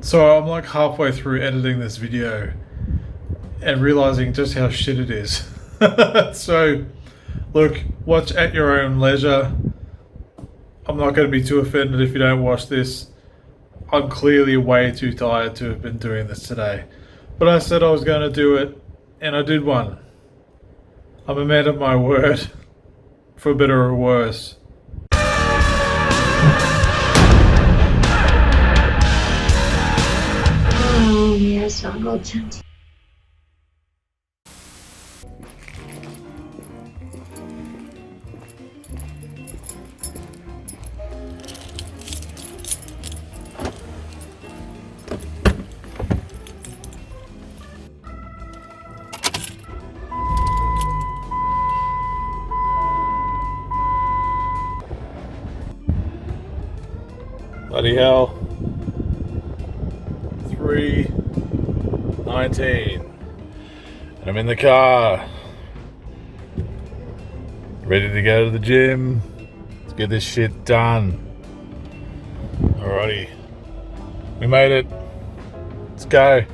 So I'm like halfway through editing this video and realizing just how shit it is. So look, watch at your own leisure. I'm not going to be too offended if you don't watch this. I'm clearly way too tired to have been doing this today. But I said I was going to do it, and I did one. I'm a man of my word, for better or worse. Oh, yes, Uncle Chunty. Bloody hell. 3:19. And I'm in the car. Ready to go to the gym. Let's get this shit done. Alrighty. We made it. Let's go.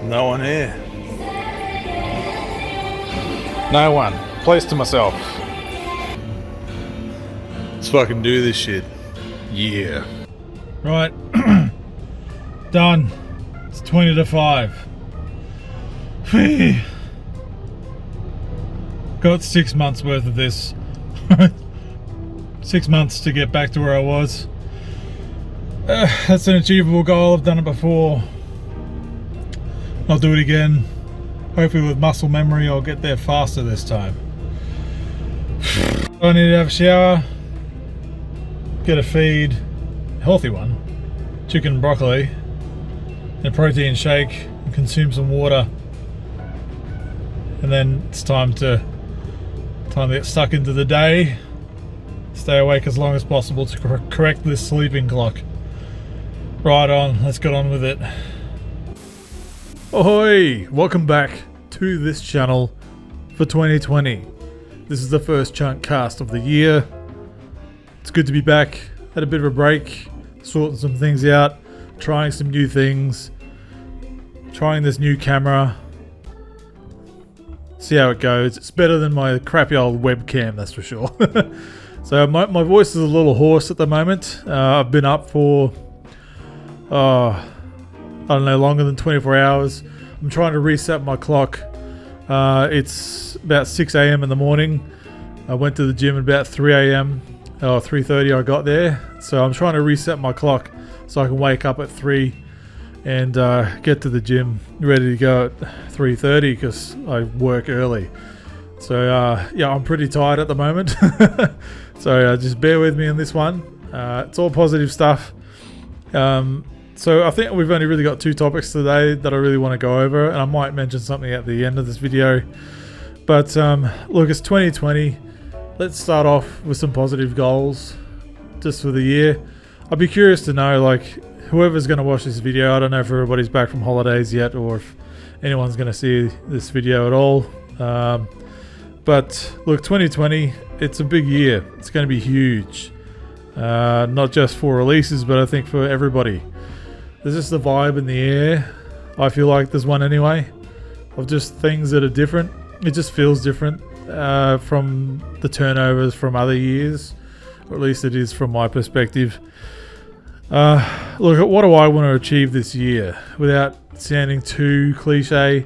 No one here. No one. Place to myself. Let's fucking do this shit. Yeah. Right. Done. It's 20 to 5. Got 6 months worth of this. 6 months to get back to where I was. That's an achievable goal. I've done it before. I'll do it again. Hopefully with muscle memory I'll get there faster this time. I need to have a shower, get a feed, a healthy one, chicken and broccoli, and a protein shake, and consume some water. And then it's time to get stuck into the day. Stay awake as long as possible to correct this sleeping clock. Right on, let's get on with it. Ahoy! Welcome back to this channel for 2020. This is the first Chuntcast of the year. It's good to be back. Had a bit of a break, sorting some things out, trying some new things, trying this new camera. See how it goes. It's better than my crappy old webcam, that's for sure. So my voice is a little hoarse at the moment. I've been up for I don't know, longer than 24 hours. I'm trying to reset my clock. It's about 6 a.m. in the morning. I went to the gym at about 3 a.m. or 3:30 I got there. So I'm trying to reset my clock so I can wake up at 3 and get to the gym ready to go at 3:30 because I work early. So yeah, I'm pretty tired at the moment. So just bear with me on this one. It's all positive stuff. So I think we've only really got 2 topics today that I really want to go over, and I might mention something at the end of this video. But look, it's 2020. Let's start off with some positive goals just for the year. I'd be curious to know, like, whoever's going to watch this video, I don't know if everybody's back from holidays yet or if anyone's going to see this video at all. But look, 2020, it's a big year. It's going to be huge. Not just for releases, but I think for everybody. There's just a vibe in the air. I feel like there's one anyway, of just things that are different. It just feels different from the turnovers from other years, or at least it is from my perspective. Look, what do I want to achieve this year without sounding too cliche?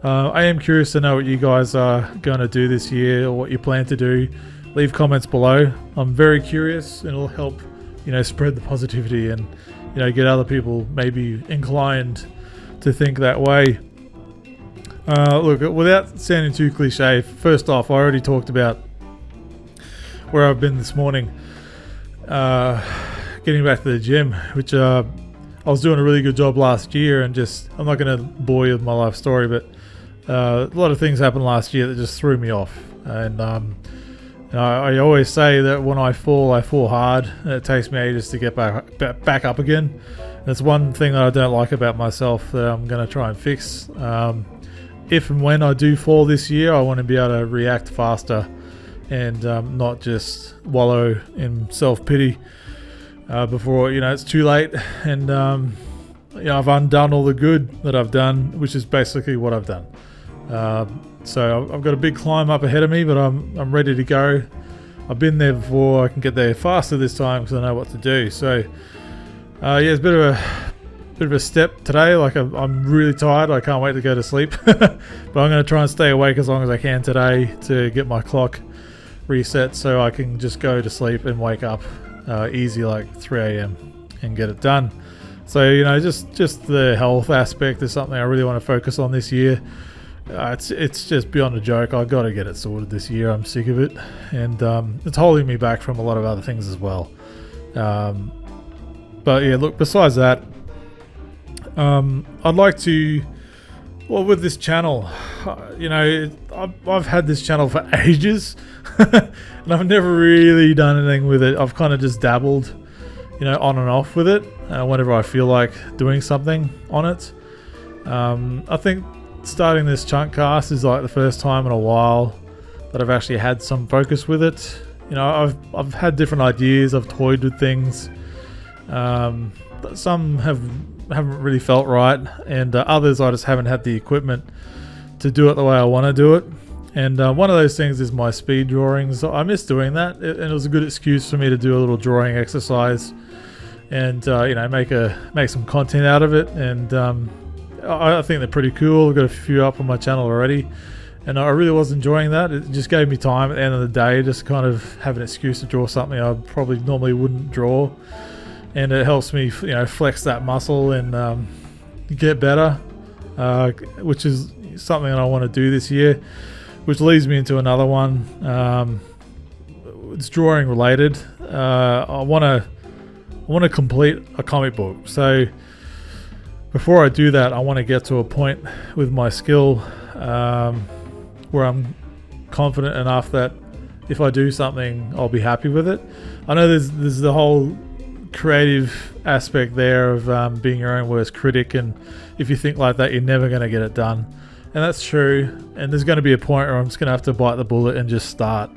I am curious to know what you guys are going to do this year or what you plan to do. Leave comments below. I'm very curious, and it'll help, spread the positivity and, get other people maybe inclined to think that way. Look, without sounding too cliche, first off, I already talked about where I've been this morning, getting back to the gym, which I was doing a really good job last year, and I'm not going to bore you with my life story, but a lot of things happened last year that just threw me off. And I always say that when I fall hard, and it takes me ages to get back up again. That's one thing that I don't like about myself that I'm going to try and fix. If and when I do fall this year, I want to be able to react faster and not just wallow in self-pity before it's too late. And I've undone all the good that I've done, which is basically what I've done. So I've got a bit climb up ahead of me, but I'm ready to go. I've been there before. I can get there faster this time because I know what to do. So it's a bit of a step today. Like I'm really tired. I can't wait to go to sleep. But I'm going to try and stay awake as long as I can today to get my clock reset so I can just go to sleep and wake up easy like 3 a.m. and get it done. So just the health aspect is something I really want to focus on this year. It's just beyond a joke. I got to get it sorted this year. I'm sick of it, and it's holding me back from a lot of other things as well. But yeah, look. Besides that, I'd like to. Well, with this channel, I've had this channel for ages, and I've never really done anything with it. I've kind of just dabbled, on and off with it whenever I feel like doing something on it. I think starting this Chuntcast is like the first time in a while that I've actually had some focus with it. I've had different ideas. I've toyed with things. Some haven't really felt right, and others I just haven't had the equipment to do it the way I want to do it. And one of those things is my speed drawings. I miss doing that, and it was a good excuse for me to do a little drawing exercise and make some content out of it. And I think they're pretty cool. I've got a few up on my channel already, and I really was enjoying that. It just gave me time at the end of the day just to kind of have an excuse to draw something I probably normally wouldn't draw, and it helps me flex that muscle and get better, which is something that I want to do this year, which leads me into another one. It's drawing related. I want to complete a comic book. So before I do that, I want to get to a point with my skill where I'm confident enough that if I do something, I'll be happy with it. I know there's the whole creative aspect there of being your own worst critic, and if you think like that, you're never going to get it done. And that's true. And there's going to be a point where I'm just going to have to bite the bullet and just start.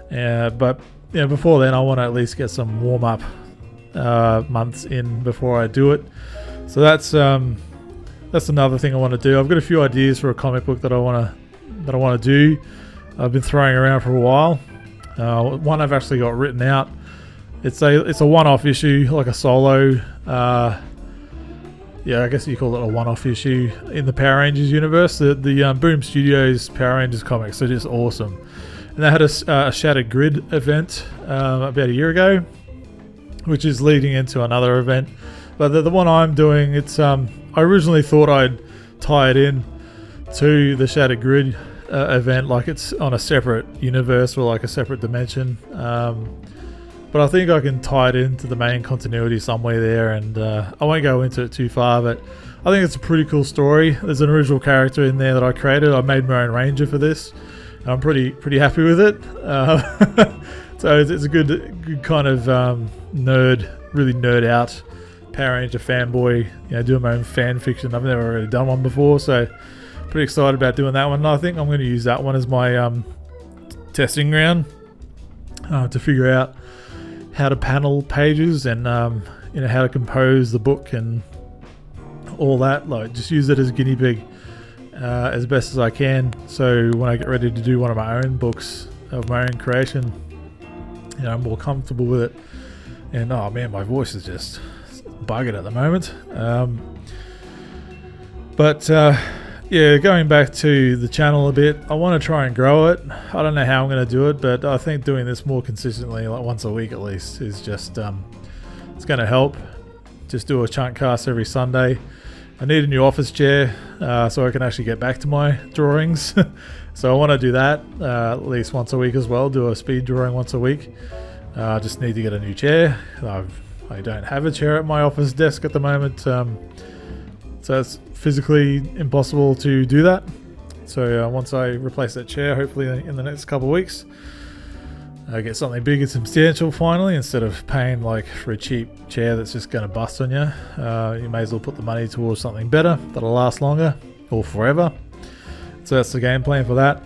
But before then, I want to at least get some warm-up months in before I do it. So that's another thing I want to do. I've got a few ideas for a comic book that I want to do. I've been throwing around for a while. One I've actually got written out. It's a one-off issue, like a solo. I guess you call it a one-off issue in the Power Rangers universe. The Boom Studios Power Rangers comics are just awesome. And they had a Shattered Grid event about a year ago, which is leading into another event. But the one I'm doing, it's I originally thought I'd tie it in to the Shattered Grid event, like it's on a separate universe or like a separate dimension. But I think I can tie it into the main continuity somewhere there, and I won't go into it too far, but I think it's a pretty cool story. There's an original character in there that I created. I made my own ranger for this. I'm pretty happy with it. So it's a good kind of really nerd out Power Ranger fanboy, doing my own fan fiction. I've never really done one before, so pretty excited about doing that one. And I think I'm going to use that one as my testing ground to figure out how to panel pages and how to compose the book and all that. Like, just use it as a guinea pig as best as I can. So when I get ready to do one of my own books of my own creation, I'm more comfortable with it. And oh man, my voice is just buggered at the moment. Going back to the channel a bit, I want to try and grow it. I don't know how I'm going to do it, but I think doing this more consistently, like once a week at least, is just it's going to help. Just do a Chuntcast every Sunday. I need a new office chair so I can actually get back to my drawings. So I want to do that at least once a week as well. Do a speed drawing once a week. I just need to get a new chair. I don't have a chair at my office desk at the moment, so it's physically impossible to do that. So once I replace that chair, hopefully in the next couple of weeks, get something big and substantial finally, instead of paying like for a cheap chair that's just going to bust on you. You may as well put the money towards something better that'll last longer or forever. So that's the game plan for that.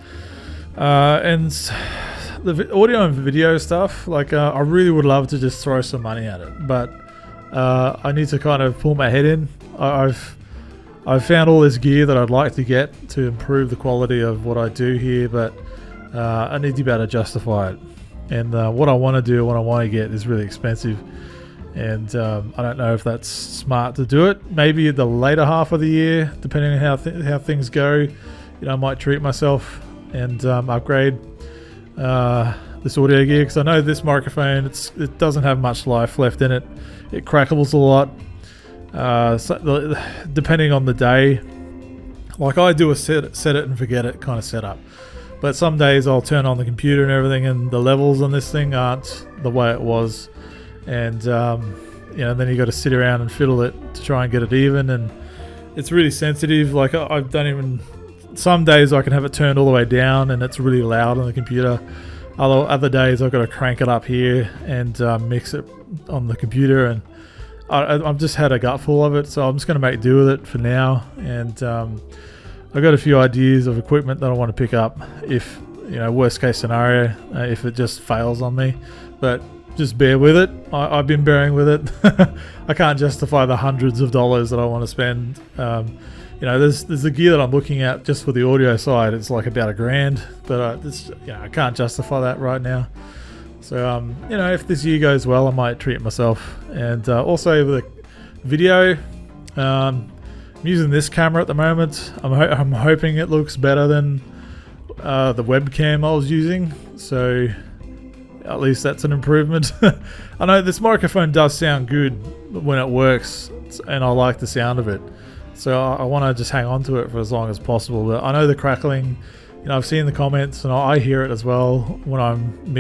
And the audio and video stuff, like I really would love to just throw some money at it, but I need to kind of pull my head in. I've found all this gear that I'd like to get to improve the quality of what I do here, but I need to be able to justify it. And what I want to do, what I want to get is really expensive. And I don't know if that's smart to do it. Maybe the later half of the year, depending on how things go, I might treat myself and upgrade this audio gear, because I know this microphone, it doesn't have much life left in it. It crackles a lot. So depending on the day, like I do a set it and forget it kind of setup. But some days I'll turn on the computer and everything, and the levels on this thing aren't the way it was. And then you got to sit around and fiddle it to try and get it even, and it's really sensitive. Like I've done even some days I can have it turned all the way down and it's really loud on the computer. Other days I've got to crank it up here and mix it on the computer, and I've just had a gutful of it, so I'm just going to make do with it for now. And I've got a few ideas of equipment that I want to pick up if, worst case scenario, if it just fails on me. But just bear with it. I've been bearing with it. I can't justify the hundreds of dollars that I want to spend. There's the gear that I'm looking at just for the audio side. It's like about $1,000, but I can't justify that right now. So if this year goes well, I might treat myself. And also the video, I'm using this camera at the moment. I'm hoping it looks better than the webcam I was using. So at least that's an improvement. I know this microphone does sound good when it works, and I like the sound of it. So I want to just hang on to it for as long as possible. But I know the crackling, I've seen the comments, and I hear it as well when I'm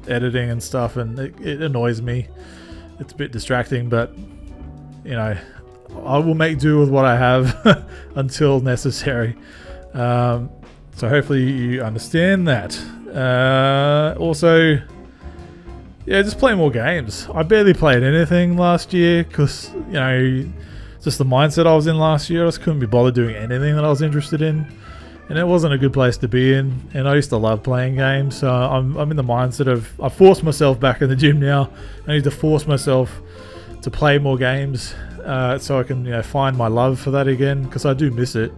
editing and stuff, and it annoys me. It's a bit distracting, but I will make do with what I have until necessary. So hopefully you understand that. Also, just play more games. I barely played anything last year because, just the mindset I was in last year. I just couldn't be bothered doing anything that I was interested in. And it wasn't a good place to be in. And I used to love playing games. So I'm in the mindset of, I forced myself back in the gym now. I need to force myself to play more games so I can find my love for that again, because I do miss it.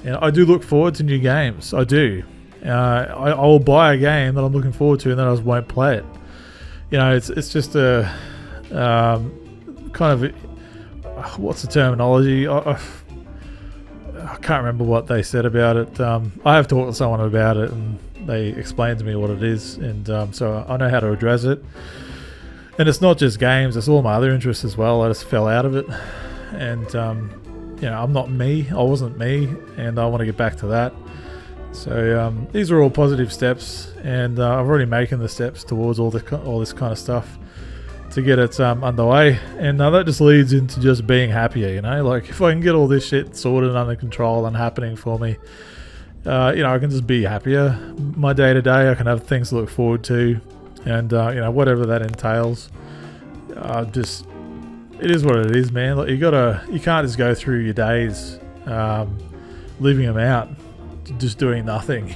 And I do look forward to new games. I do. I will buy a game that I'm looking forward to, and then I just won't play it. It's just a kind of, what's the terminology? I can't remember what they said about it. I have talked to someone about it, and they explained to me what it is, and so I know how to address it. And it's not just games, it's all my other interests as well. I just fell out of it, and I'm not me. I wasn't me, and I want to get back to that. So these are all positive steps, and I'm already making the steps towards all this kind of stuff to get it underway. And that just leads into just being happier. Like if I can get all this shit sorted and under control and happening for me, I can just be happier. My day to day, I can have things to look forward to, and whatever that entails. It is what it is, man. Like you can't just go through your days leaving them out, just doing nothing.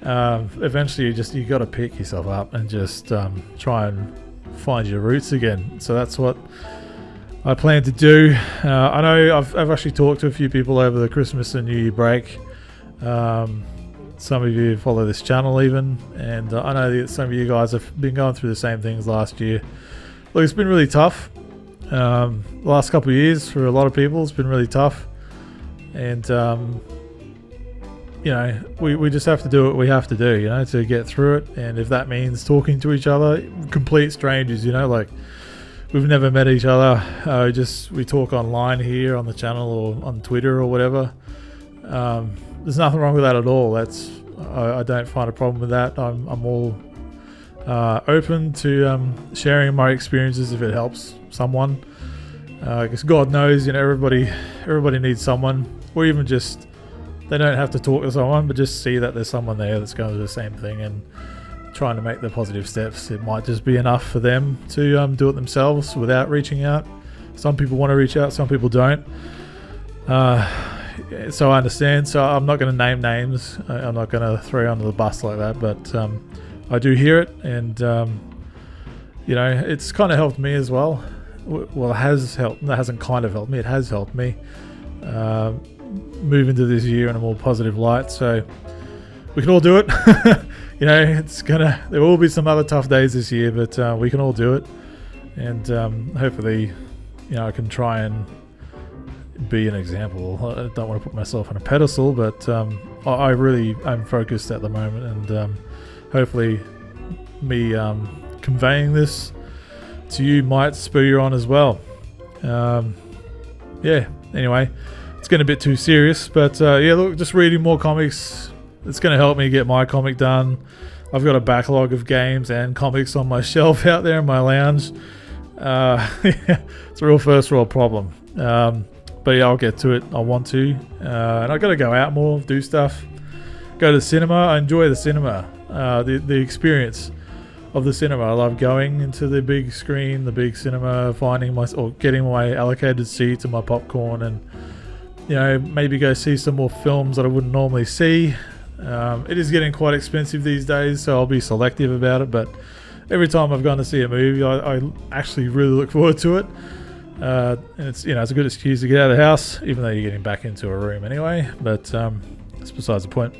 Eventually you got to pick yourself up and just try and find your roots again. So that's what I plan to do. I know I've actually talked to a few people over the Christmas and New Year break. Some of you follow this channel even, and I know that some of you guys have been going through the same things last year. Look, it's been really tough. The last couple of years for a lot of people, it's been really tough, and we just have to do what we have to do, to get through it. And if that means talking to each other, complete strangers, like we've never met each other, we talk online here on the channel or on Twitter or whatever. There's nothing wrong with that at all. I don't find a problem with that. I'm all open to sharing my experiences if it helps someone. Because God knows, everybody needs someone, or even just, they don't have to talk to someone, but just see that there's someone there that's going through the same thing, and trying to make the positive steps. It might just be enough for them to do it themselves without reaching out. Some people want to reach out, some people don't. So I understand. So I'm not going to name names. I'm not going to throw you under the bus like that. But I do hear it, and it's kind of helped me as well. Well, it has helped. That hasn't kind of helped me. It has helped me move into this year in a more positive light. So we can all do it. There will be some other tough days this year, but we can all do it. And hopefully, I can try and be an example. I don't want to put myself on a pedestal, but I really am focused at the moment, and hopefully me conveying this to you might spur you on as well. Anyway, it's getting a bit too serious, but look, just reading more comics, it's going to help me get my comic done. I've got a backlog of games and comics on my shelf out there in my lounge. It's a real first world problem. But yeah, I'll get to it. I want to. And I've got to go out more, do stuff. Go to the cinema. I enjoy the cinema. The experience of the cinema. I love going into the big screen, the big cinema, getting my allocated seats and my popcorn, and maybe go see some more films that I wouldn't normally see. It is getting quite expensive these days, so I'll be selective about it, but every time I've gone to see a movie, I actually really look forward to it. And it's it's a good excuse to get out of the house, even though you're getting back into a room anyway, but that's besides the point.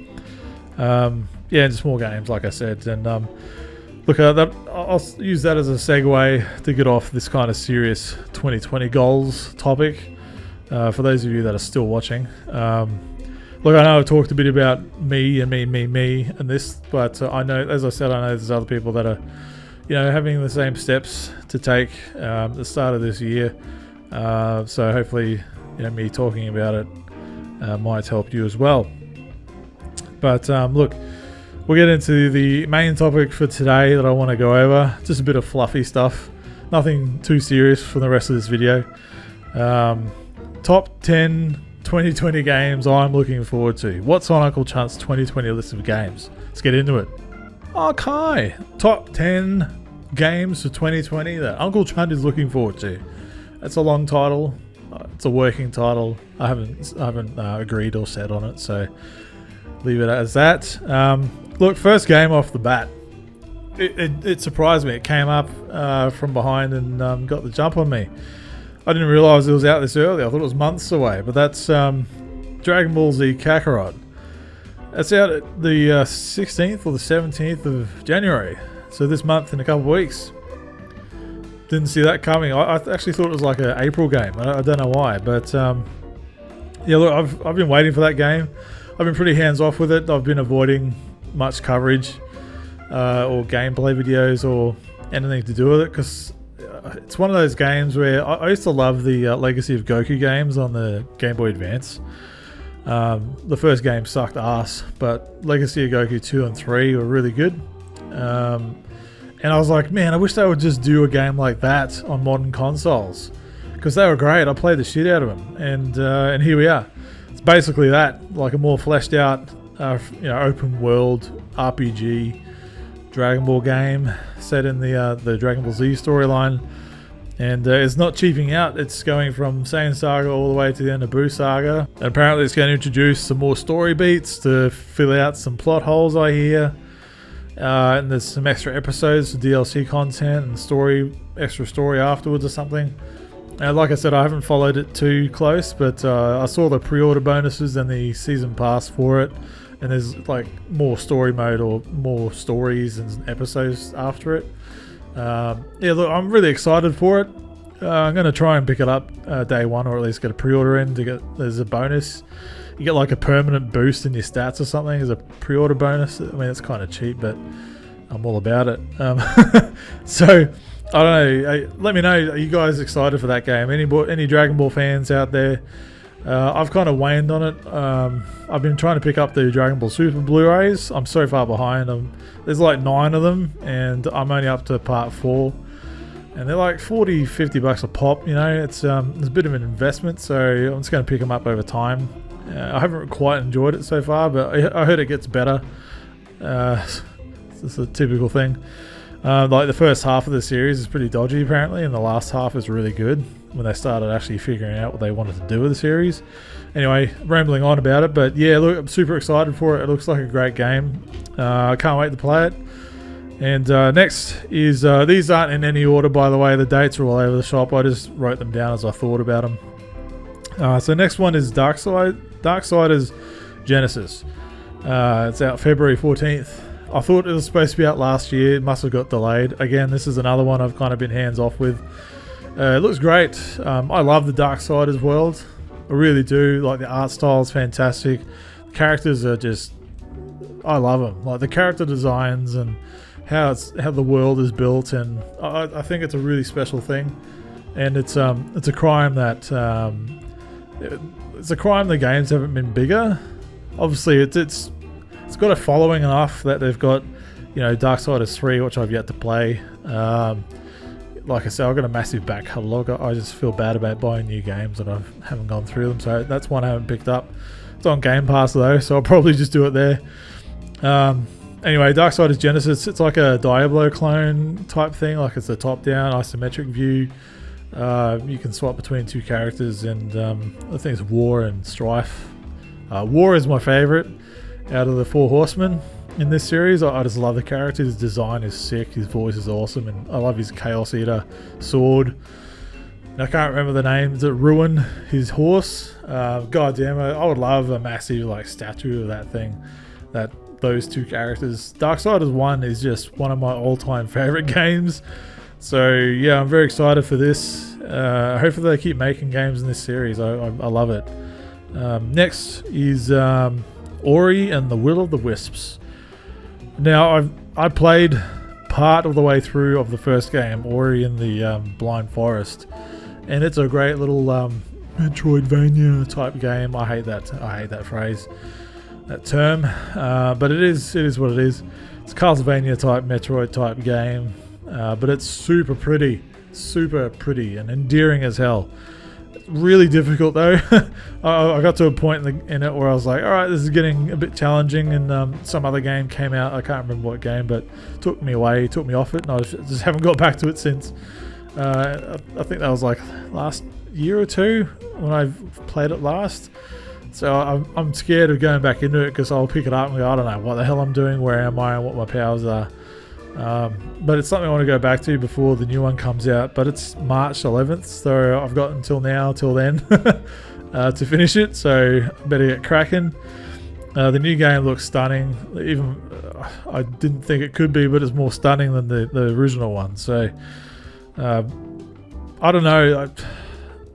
And just more games, like I said, and look, I'll use that as a segue to get off this kind of serious 2020 goals topic. For those of you that are still watching, look, I know I've talked a bit about me and me and this, but I know, as I said, I know there's other people that are, having the same steps to take at the start of this year. So hopefully, me talking about it might help you as well. But look, we'll get into the main topic for today that I want to go over. Just a bit of fluffy stuff. Nothing too serious for the rest of this video. Top 10 2020 games I'm looking forward to. What's on Uncle Chunt's 2020 list of games? Let's get into it. Okay, top 10 games for 2020 that Uncle Chunt is looking forward to. That's a long title. It's a working title. I haven't agreed or said on it, so leave it as that. Look, first game off the bat. It surprised me. It came up from behind and got the jump on me. I didn't realise it was out this early. I thought it was months away, but that's Dragon Ball Z Kakarot. That's out at the 16th or the 17th of January. So this month in a couple of weeks. Didn't see that coming. I actually thought it was like an April game. I don't know why, but look, I've been waiting for that game. I've been pretty hands off with it. I've been avoiding much coverage or gameplay videos or anything to do with it, because it's one of those games where I used to love the Legacy of Goku games on the Game Boy Advance. The first game sucked ass, but Legacy of Goku 2 and 3 were really good. And I was like, man, I wish they would just do a game like that on modern consoles, because they were great. I played the shit out of them, and here we are. It's basically that, like a more fleshed out, open world RPG Dragon Ball game set in the Dragon Ball Z storyline, and it's not cheaping out. It's going from Saiyan Saga all the way to the end of Buu Saga, and apparently it's going to introduce some more story beats to fill out some plot holes, I hear, and there's some extra episodes for DLC content and extra story afterwards or something. And like I said, I haven't followed it too close, but I saw the pre-order bonuses and the season pass for it, and there's like more story mode or more stories and episodes after it. Look, I'm really excited for it. I'm going to try and pick it up day one, or at least get a pre-order in to get. There's a bonus. You get like a permanent boost in your stats or something as a pre-order bonus. I mean, it's kind of cheap, but I'm all about it. So I don't know. Let me know. Are you guys excited for that game? Any Dragon Ball fans out there? I've kind of waned on it. I've been trying to pick up the Dragon Ball Super Blu-rays. I'm so far behind. There's like 9 of them, and I'm only up to part 4. And they're like $40-50 a pop. It's a bit of an investment, so I'm just going to pick them up over time. I haven't quite enjoyed it so far, but I heard it gets better. It's a typical thing. Like the first half of the series is pretty dodgy apparently, and the last half is really good when they started actually figuring out what they wanted to do with the series. Anyway, rambling on about it, but yeah, look, I'm super excited for it. It looks like a great game. I can't wait to play it. And next is, these aren't in any order by the way, the dates are all over the shop. I just wrote them down as I thought about them. So next one is Darksiders Genesis. It's out February 14th. I thought it was supposed to be out last year. It must have got delayed. Again, this is another one I've kind of been hands off with. It looks great. I love the Darksiders world. I really do. Like, the art style is fantastic. The characters are just, I love them. Like the character designs and how the world is built, and I think it's a really special thing. And it's a crime that the games haven't been bigger. Obviously, it's got a following enough that they've got, Darksiders 3, which I've yet to play. Like I said, I've got a massive back catalogue. I just feel bad about buying new games and I haven't gone through them, so that's one I haven't picked up. It's on Game Pass though, so I'll probably just do it there. Anyway, Darksiders Genesis, it's like a Diablo clone type thing. Like, it's a top-down isometric view. You can swap between two characters, and I think it's War and Strife. War is my favourite out of the four horsemen in this series. I just love the character. His design is sick. His voice is awesome, and I love his Chaos Eater sword. And I can't remember the name. Is it Ruin? His horse. God damn it! I would love a massive statue of that thing. Those two characters. Darksiders 1 is just one of my all-time favorite games. So yeah, I'm very excited for this. Hopefully they keep making games in this series. I love it. Next is Ori and the Will of the Wisps. Now, I played part of the way through of the first game, Ori and the Blind Forest, and it's a great little Metroidvania type game. I hate that phrase, that term, but it is what it is. It's a Castlevania type, Metroid type game, but it's super pretty and endearing as hell. Really difficult though. I got to a point in it where I was like, alright, this is getting a bit challenging, and some other game came out. I can't remember what game, but took me off it, and I just haven't got back to it since. I think that was like last year or two when I played it last. So I'm scared of going back into it, because I'll pick it up and go, I don't know what the hell I'm doing, where am I, and what my powers are. But it's something I want to go back to before the new one comes out. But it's March 11th, so I've got till then to finish it, so I better get cracking. The new game looks stunning. Even I didn't think it could be, but it's more stunning than the original one. So I don't know.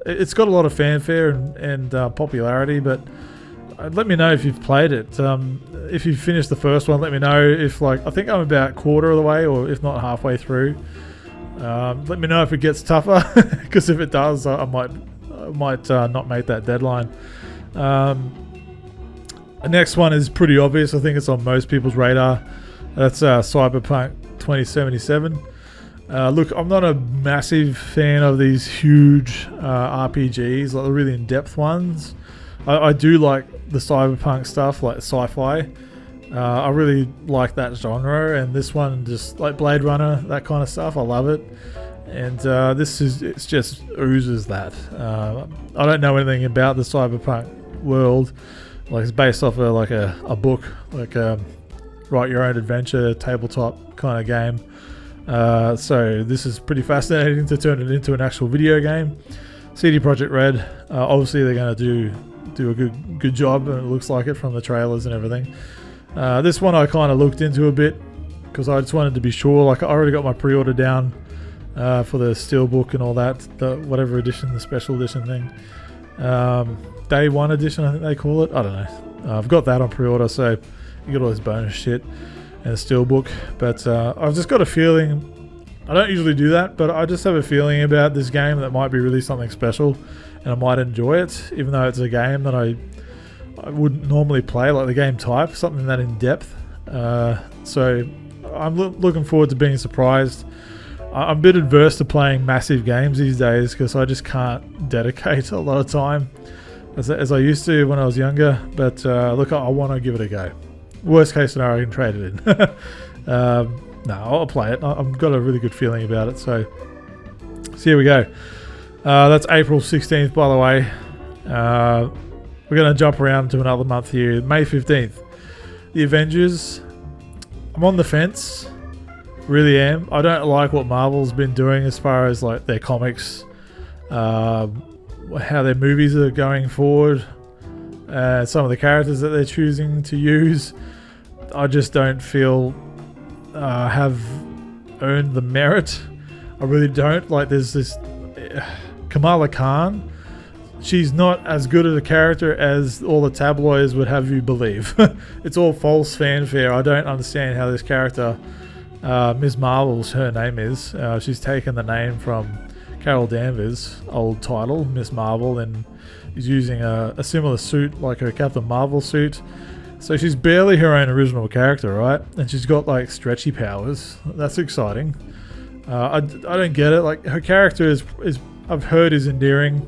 It's got a lot of fanfare and popularity, but let me know if you've played it. If you've finished the first one, let me know. If I think I'm about quarter of the way, or if not halfway through. Let me know if it gets tougher, because if it does, I might not make that deadline. The next one is pretty obvious. I think it's on most people's radar. That's Cyberpunk 2077. Look, I'm not a massive fan of these huge RPGs, like the really in-depth ones. I do like the cyberpunk stuff, like sci-fi. I really like that genre, and this one, just like Blade Runner, that kind of stuff, I love it. And it's just oozes that. I don't know anything about the cyberpunk world. Like, it's based off of like a book, like write your own adventure tabletop kind of game. So this is pretty fascinating to turn it into an actual video game. CD Projekt Red, obviously they're going to do a good job, and it looks like it from the trailers and everything. This one I kind of looked into a bit, because I just wanted to be sure. Like, I already got my pre-order down for the Steelbook and all that, the whatever edition, the special edition thing. Day 1 edition, I think they call it. I don't know. I've got that on pre-order, so you get all this bonus shit and a Steelbook. But I've just got a feeling, I don't usually do that, but I just have a feeling about this game that might be really something special, and I might enjoy it, even though it's a game that I wouldn't normally play, like the game type, something that in depth. So I'm looking forward to being surprised. I'm a bit adverse to playing massive games these days, because I just can't dedicate a lot of time as I used to when I was younger. But look, I want to give it a go. Worst case scenario, I can trade it in. No, I'll play it. I've got a really good feeling about it. So here we go. That's April 16th, by the way. We're going to jump around to another month here. May 15th. The Avengers. I'm on the fence. Really am. I don't like what Marvel's been doing as far as like their comics, how their movies are going forward, some of the characters that they're choosing to use. I just don't feel have earned the merit. I really don't. Like there's this Kamala Khan. She's not as good as a character as all the tabloids would have you believe. It's all false fanfare. I don't understand how this character, Ms. Marvel's her name is. She's taken the name from Carol Danvers' old title, Miss Marvel, and is using a similar suit like her Captain Marvel suit. So she's barely her own original character, right? And she's got like stretchy powers. That's exciting. I don't get it. Like her character is I've heard is endearing.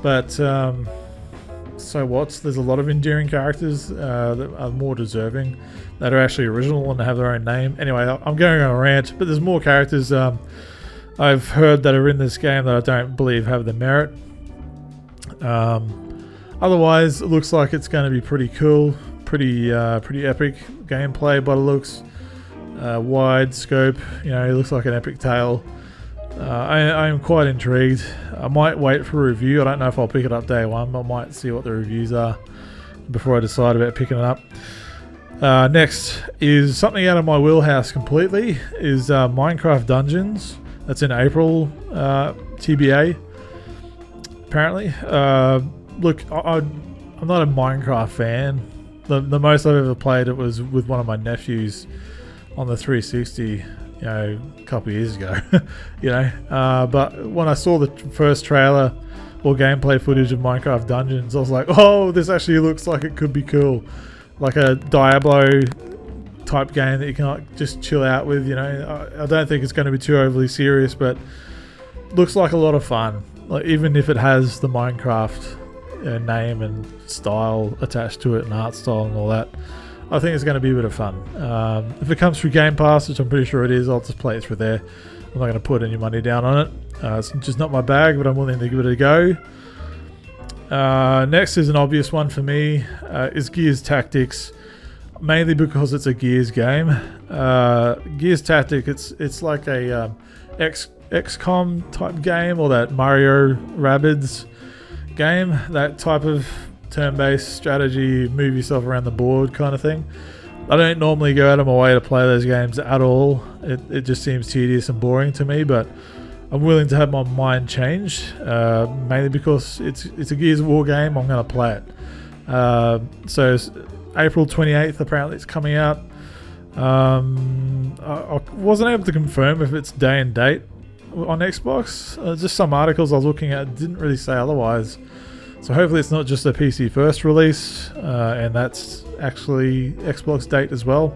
But so what? There's a lot of endearing characters that are more deserving, that are actually original and have their own name. Anyway, I'm going on a rant, but there's more characters I've heard that are in this game that I don't believe have the merit. Otherwise, it looks like it's going to be pretty cool, pretty epic gameplay by the looks. Wide scope, you know, it looks like an epic tale. I am quite intrigued. I might wait for a review. I don't know if I'll pick it up day one, but I might see what the reviews are before I decide about picking it up. Next is something out of my wheelhouse completely, is Minecraft Dungeons. That's in April, TBA, apparently. Look, I'm not a Minecraft fan. The most I've ever played it was with one of my nephews on the 360, you know, a couple of years ago. You know, but when I saw the first trailer or gameplay footage of Minecraft Dungeons, I was like, oh, this actually looks like it could be cool, like a Diablo type game that you can just chill out with. You know, I don't think it's going to be too overly serious, but looks like a lot of fun. Like even if it has the Minecraft name and style attached to it and art style and all that, I think it's going to be a bit of fun. If it comes through Game Pass, which I'm pretty sure it is, I'll just play it through there. I'm not going to put any money down on it. It's just not my bag, but I'm willing to give it a go. Next is an obvious one for me, is Gears Tactics, mainly because it's a Gears game. Gears Tactics, it's like a XCOM type game, or that Mario Rabbids game, that type of turn-based strategy, move yourself around the board kind of thing. I don't normally go out of my way to play those games at all. It just seems tedious and boring to me, but I'm willing to have my mind changed, mainly because it's a Gears of War game. I'm going to play it. So April 28th, apparently it's coming out. I wasn't able to confirm if it's day and date on Xbox. Just some articles I was looking at didn't really say otherwise. So hopefully it's not just a PC first release, and that's actually Xbox date as well.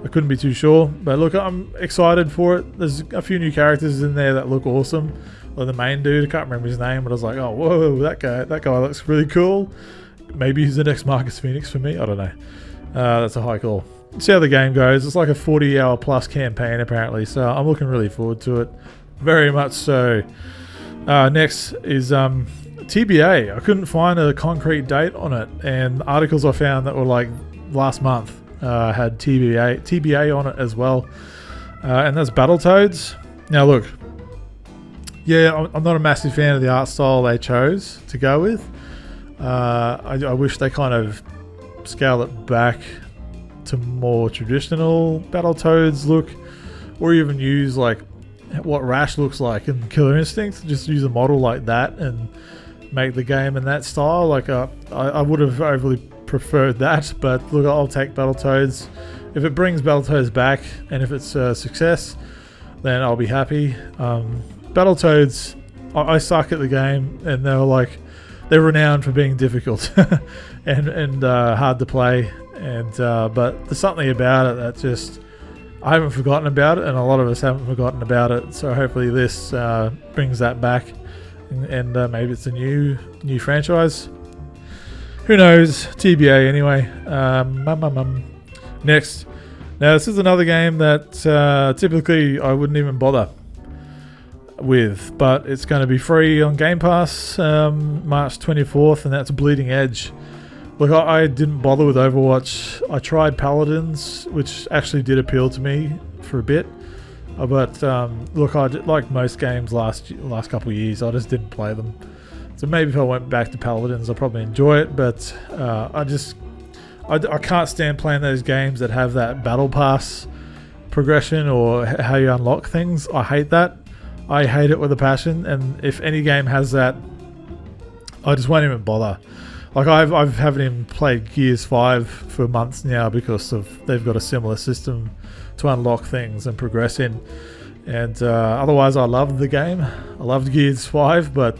I couldn't be too sure, but look, I'm excited for it. There's a few new characters in there that look awesome. Like the main dude, I can't remember his name, but I was like, oh, whoa, that guy looks really cool. Maybe he's the next Marcus Phoenix for me. I don't know. That's a high call. See how the game goes. It's like a 40-hour plus campaign apparently, so I'm looking really forward to it. Very much so. Next is TBA. I couldn't find a concrete date on it, and articles I found that were like last month had TBA on it as well, and that's Battletoads. Now look, yeah, I'm not a massive fan of the art style they chose to go with. I wish they kind of scale it back to more traditional Battletoads look, or even use like what Rash looks like in Killer Instinct. Just use a model like that and make the game in that style. Like I would have overly preferred that, but look, I'll take Battletoads. If it brings Battletoads back and if it's a success, then I'll be happy. Battletoads, I suck at the game, and they're renowned for being difficult and hard to play, and but there's something about it that just, I haven't forgotten about it, and a lot of us haven't forgotten about it. So hopefully this brings that back, and maybe it's a new franchise. Who knows? TBA anyway. Next, Now, this is another game that typically I wouldn't even bother with, but it's going to be free on Game Pass March 24th, and that's Bleeding Edge. Look, I didn't bother with Overwatch. I tried Paladins, which actually did appeal to me for a bit, but look, like most games last couple of years, I just didn't play them. So maybe if I went back to Paladins, I'll probably enjoy it, but I can't stand playing those games that have that battle pass progression or how you unlock things. I hate that. I hate it with a passion, and if any game has that, I just won't even bother. Like I haven't even played Gears 5 for months now because they've got a similar system to unlock things and progress in. And otherwise, I loved the game. I loved Gears 5, but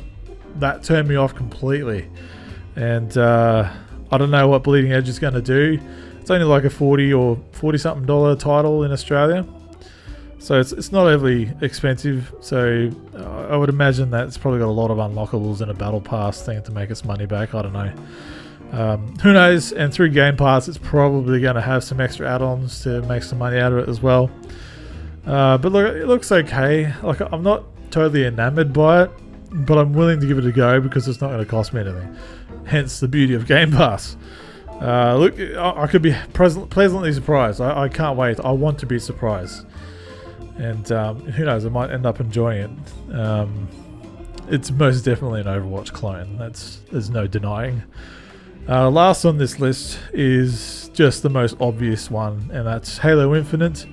that turned me off completely. And I don't know what Bleeding Edge is going to do. It's only like a $40 or $40-something title in Australia. So it's not overly expensive, so I would imagine that it's probably got a lot of unlockables in a battle pass thing to make its money back. I don't know. Who knows? And through Game Pass, it's probably going to have some extra add-ons to make some money out of it as well. But look, it looks okay. Like, I'm not totally enamored by it, but I'm willing to give it a go because it's not going to cost me anything. Hence the beauty of Game Pass. Look, I could be pleasantly surprised. I can't wait. I want to be surprised. And who knows, I might end up enjoying it. It's most definitely an Overwatch clone. There's no denying. Last on this list is just the most obvious one, and that's Halo Infinite.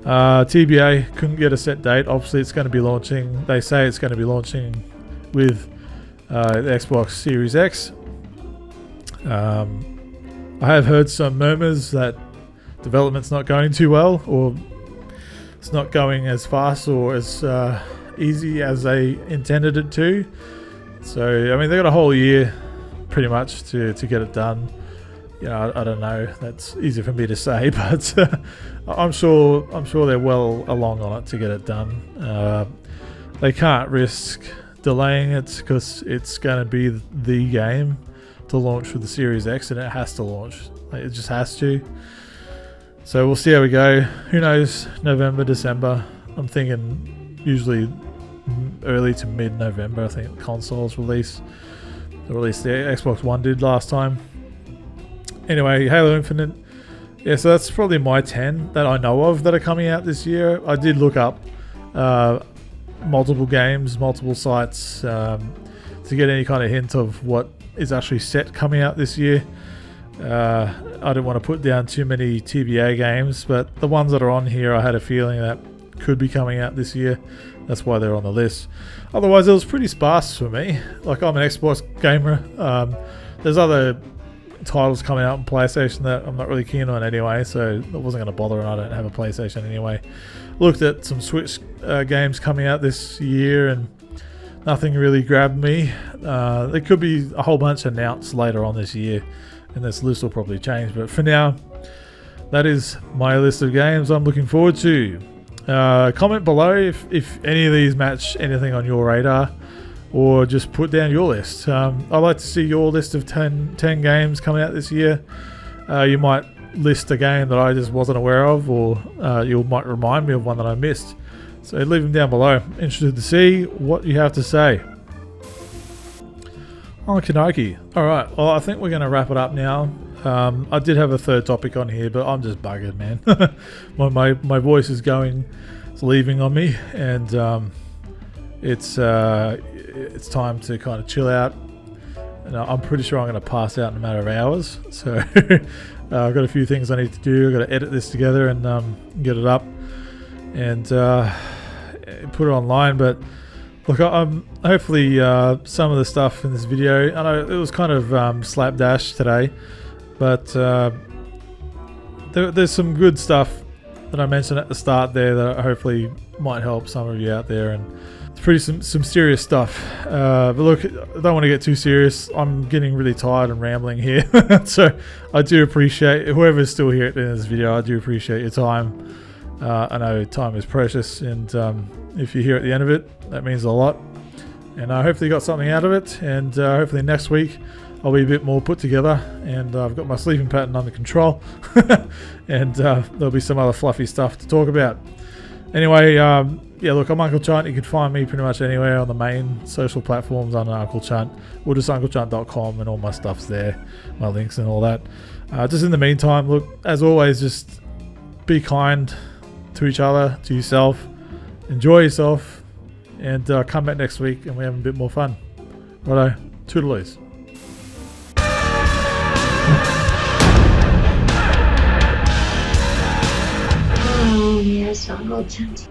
TBA couldn't get a set date. Obviously, it's going to be launching. They say it's going to be launching with the Xbox Series X. I have heard some murmurs that development's not going too well, or it's not going as fast or as easy as they intended it to. So, I mean, they got a whole year pretty much to get it done. You know, I don't know. That's easy for me to say, but I'm sure they're well along on it to get it done. They can't risk delaying it because it's going to be the game to launch with the Series X, and it has to launch. It just has to. So we'll see how we go. Who knows? November, December. I'm thinking usually early to mid-November. I think consoles release. Or at least the Xbox One did last time. Anyway, Halo Infinite. Yeah, so that's probably my 10 that I know of that are coming out this year. I did look up multiple games, multiple sites to get any kind of hint of what is actually set coming out this year. I didn't want to put down too many TBA games, but the ones that are on here I had a feeling that could be coming out this year. That's why they're on the list. Otherwise, it was pretty sparse for me. Like, I'm an Xbox gamer. There's other titles coming out on PlayStation that I'm not really keen on anyway, so I wasn't going to bother, and I don't have a PlayStation anyway. Looked at some Switch games coming out this year, and nothing really grabbed me. There could be a whole bunch announced later on this year, and this list will probably change, but for now, that is my list of games I'm looking forward to. Comment below if any of these match anything on your radar, or just put down your list. I'd like to see your list of 10 games coming out this year. You might list a game that I just wasn't aware of, or you might remind me of one that I missed. So leave them down below. Interested to see what you have to say. Okie dokie. Alright, well, I think we're going to wrap it up now. I did have a third topic on here, but I'm just buggered, man. my voice is leaving on me, and it's time to kind of chill out. And I'm pretty sure I'm going to pass out in a matter of hours. So I've got a few things I need to do. I've got to edit this together and get it up and put it online. But look, hopefully some of the stuff in this video, I know it was kind of slapdash today, but there's some good stuff that I mentioned at the start there that hopefully might help some of you out there, and it's pretty some serious stuff. But look, I don't want to get too serious. I'm getting really tired and rambling here. So I do appreciate whoever's still here at the end of this video. I do appreciate your time. I know time is precious, and if you're here at the end of it, that means a lot. And hopefully you got something out of it, and hopefully next week I'll be a bit more put together, and I've got my sleeping pattern under control, and there'll be some other fluffy stuff to talk about. Anyway, yeah, look, I'm Uncle Chunt. You can find me pretty much anywhere on the main social platforms under Uncle Chunt, or just unclechunt.com, and all my stuff's there, my links and all that. Just in the meantime, look, as always, just be kind to each other, to yourself, enjoy yourself, and come back next week and we have a bit more fun. Righto, toodaloos. Oh, yes, Uncle Chunty.